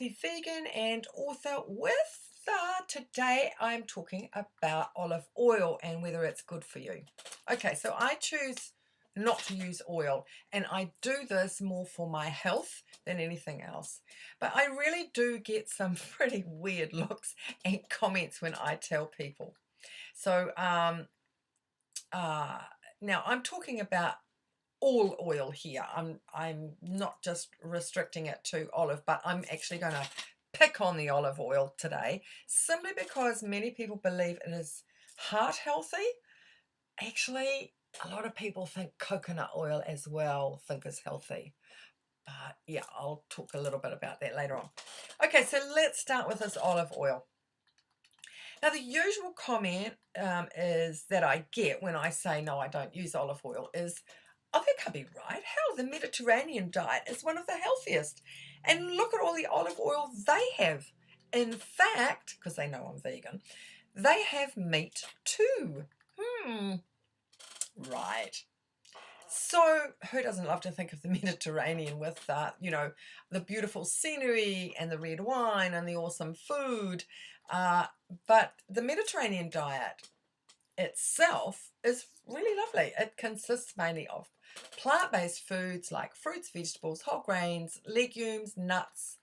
healthy vegan and author today I'm talking about olive oil and whether it's good for you. Okay, so I choose not to use oil, and I do this more for my health than anything else. But I really do get some pretty weird looks and comments when I tell people. So now I'm talking about all oil here. I'm not just restricting it to olive, but I'm actually going to pick on the olive oil today simply because many people believe it is heart healthy. Actually, a lot of people think coconut oil as well is healthy. But yeah, I'll talk a little bit about that later on. Okay, so let's start with this olive oil. Now, the usual comment is that I get when I say, no, I don't use olive oil is, oh, that can't be right. How? The Mediterranean diet is one of the healthiest. And look at all the olive oil they have. In fact, because they know I'm vegan, they have meat too. Right. So who doesn't love to think of the Mediterranean with, the beautiful scenery and the red wine and the awesome food? But the Mediterranean diet itself is really lovely. It consists mainly of plant-based foods like fruits, vegetables, whole grains, legumes, nuts,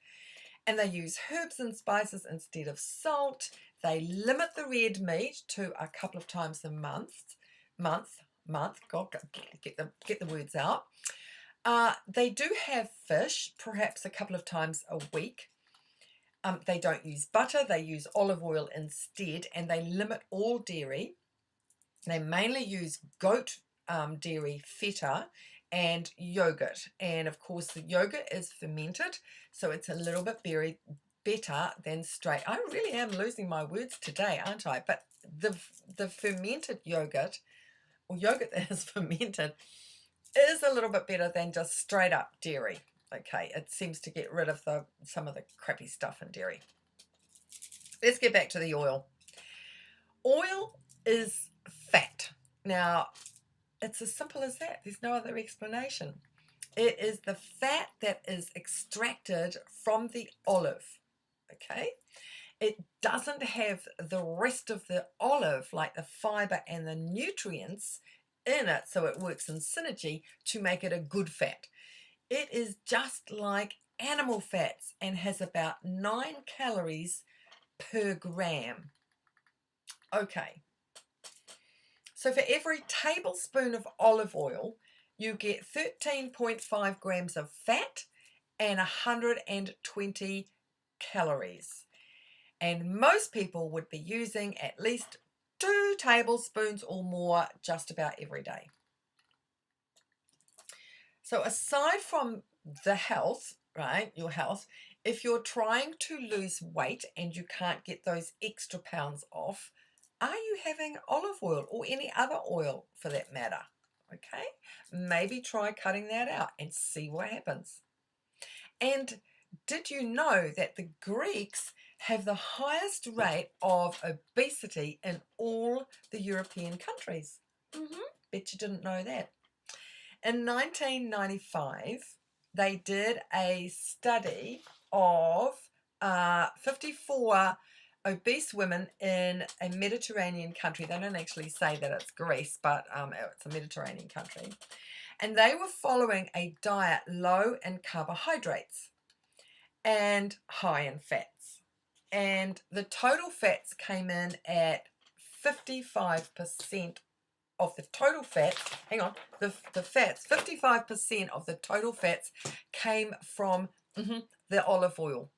and they use herbs and spices instead of salt. They limit the red meat to a couple of times a month. God, get the words out. They do have fish, perhaps a couple of times a week. They don't use butter, they use olive oil instead, and they limit all dairy. They mainly use goat dairy feta and yogurt. And of course, the yogurt is fermented, so it's a little bit better than straight. I really am losing my words today, aren't I? But the fermented yogurt, or yogurt that is fermented, is a little bit better than just straight up dairy. Okay, it seems to get rid of some of the crappy stuff in dairy. Let's get back to the oil. Oil is fat. Now, it's as simple as that. There's no other explanation. It is the fat that is extracted from the olive. Okay? It doesn't have the rest of the olive, like the fiber and the nutrients in it, so it works in synergy to make it a good fat. It is just like animal fats and has about 9 calories per gram. Okay. So for every tablespoon of olive oil, you get 13.5 grams of fat and 120 calories. And most people would be using at least 2 tablespoons or more just about every day. So aside from the health, right, your health, if you're trying to lose weight and you can't get those extra pounds off, are you having olive oil or any other oil for that matter? Okay, maybe try cutting that out and see what happens. And did you know that the Greeks have the highest rate of obesity in all the European countries? Bet you didn't know that. In 1995, they did a study of 54 obese women in a Mediterranean country. They don't actually say that it's Greece, but it's a Mediterranean country. And they were following a diet low in carbohydrates and high in fats. And the total fats came in at 55% of the total fat. Hang on, the fats, 55% of the total fats came from the olive oil.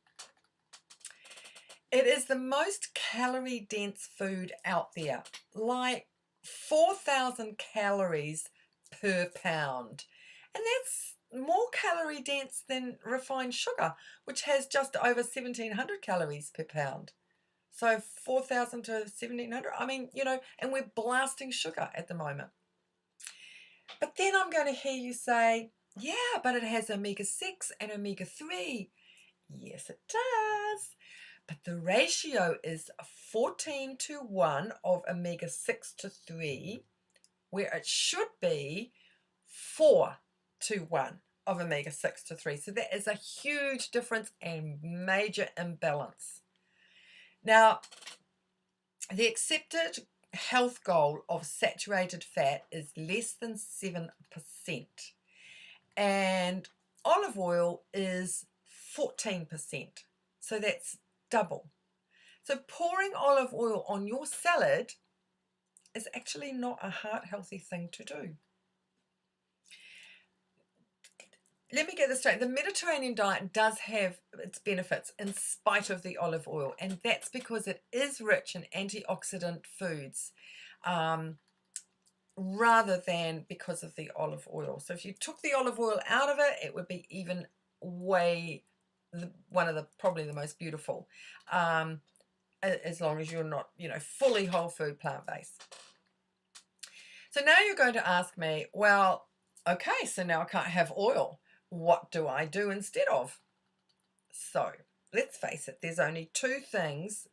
It is the most calorie dense food out there, like 4,000 calories per pound. And that's more calorie dense than refined sugar, which has just over 1,700 calories per pound. So 4,000 to 1,700, I mean, and we're blasting sugar at the moment. But then I'm going to hear you say, yeah, but it has omega-6 and omega-3. Yes, it does. But the ratio is 14 to 1 of omega-6 to 3, where it should be 4 to 1 of omega-6 to 3. So that is a huge difference and major imbalance. Now, the accepted health goal of saturated fat is less than 7%. And olive oil is 14%. So that's double. So pouring olive oil on your salad is actually not a heart-healthy thing to do. Let me get this straight. The Mediterranean diet does have its benefits in spite of the olive oil, and that's because it is rich in antioxidant foods rather than because of the olive oil. So if you took the olive oil out of it, it would be even one of the probably the most beautiful, as long as you're not, fully whole food plant-based. So now you're going to ask me, well, okay, so now I can't have oil. What do I do instead of? So let's face it, there's only two things,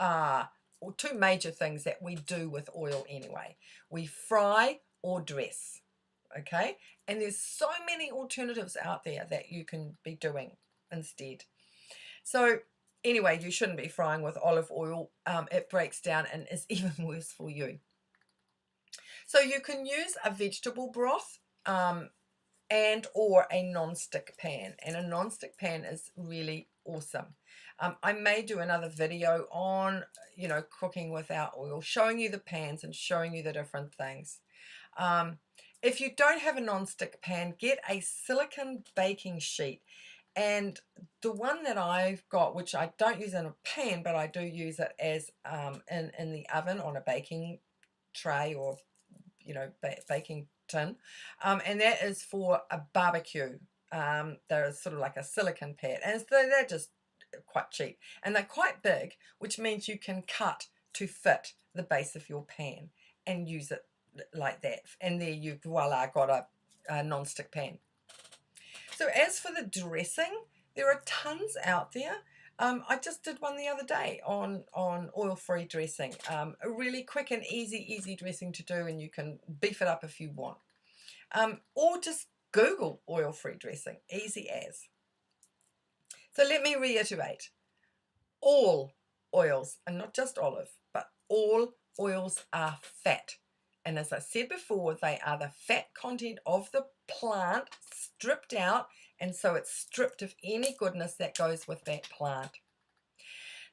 or two major things that we do with oil anyway. We fry or dress, okay? And there's so many alternatives out there that you can be doing instead. So anyway, you shouldn't be frying with olive oil. It breaks down and is even worse for you. So you can use a vegetable broth and or a non-stick pan, and a non-stick pan is really awesome. I may do another video on cooking without oil, showing you the pans and showing you the different things. If you don't have a non-stick pan, get a silicone baking sheet, and the one that I've got, which I don't use in a pan but I do use it as in the oven on a baking tray or baking tin, and that is for a barbecue. They're sort of like a silicone pad, and so they're just quite cheap, and they're quite big, which means you can cut to fit the base of your pan and use it like that, and there you voila, got a non-stick pan. So as for the dressing, there are tons out there. I just did one the other day on oil-free dressing. A really quick and easy dressing to do, and you can beef it up if you want. Or just Google oil-free dressing, easy as. So let me reiterate. All oils, and not just olive, but all oils are fat. And as I said before, they are the fat content of the plant stripped out, and so it's stripped of any goodness that goes with that plant.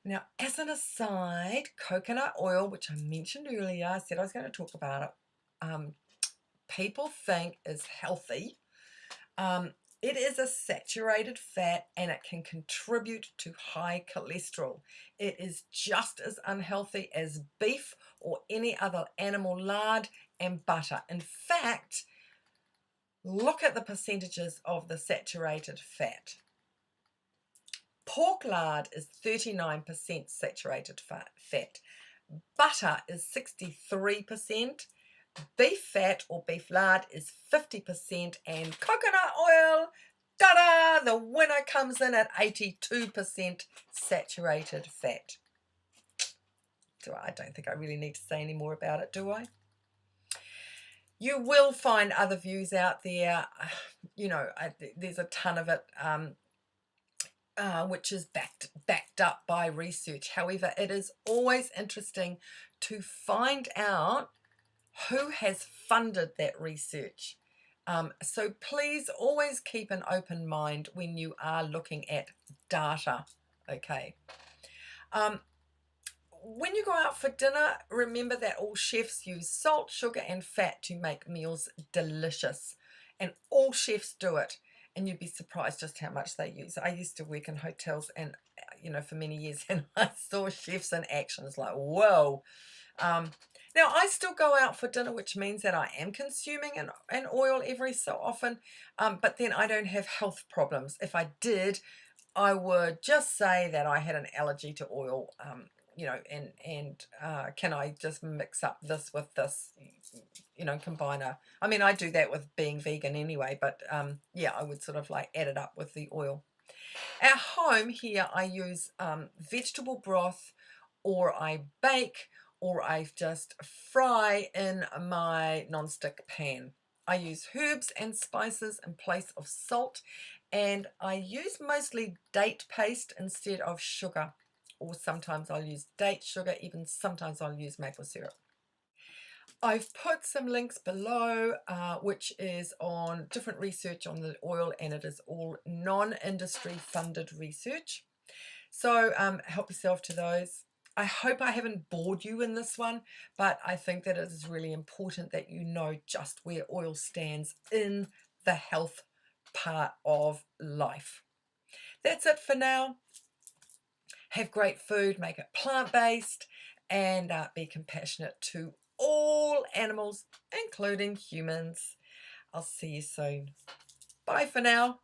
Now, as an aside, coconut oil, which I mentioned earlier, I said I was going to talk about it, people think is healthy. It is a saturated fat, and it can contribute to high cholesterol. It is just as unhealthy as beef or any other animal lard and butter. In fact, look at the percentages of the saturated fat. Pork lard is 39% saturated fat. Butter is 63%. Beef fat or beef lard is 50%, and coconut oil, ta-da, the winner comes in at 82% saturated fat. So I don't think I really need to say any more about it, do I? You will find other views out there. There's a ton of it, which is backed up by research. However, it is always interesting to find out who has funded that research. So please always keep an open mind when you are looking at data, okay? When you go out for dinner, remember that all chefs use salt, sugar, and fat to make meals delicious. And all chefs do it, and you'd be surprised just how much they use. I used to work in hotels and, for many years, and I saw chefs in action. It's like, whoa. Now, I still go out for dinner, which means that I am consuming an oil every so often, but then I don't have health problems. If I did, I would just say that I had an allergy to oil, and can I just mix up this with this, combine I do that with being vegan anyway, but yeah, I would sort of like add it up with the oil. At home here, I use vegetable broth, or I bake, or I just fry in my non-stick pan. I use herbs and spices in place of salt, and I use mostly date paste instead of sugar, or sometimes I'll use date sugar, even sometimes I'll use maple syrup. I've put some links below, which is on different research on the oil, and it is all non-industry funded research. So help yourself to those. I hope I haven't bored you in this one, but I think that it is really important that you know just where oil stands in the health part of life. That's it for now. Have great food, make it plant-based, and be compassionate to all animals, including humans. I'll see you soon. Bye for now.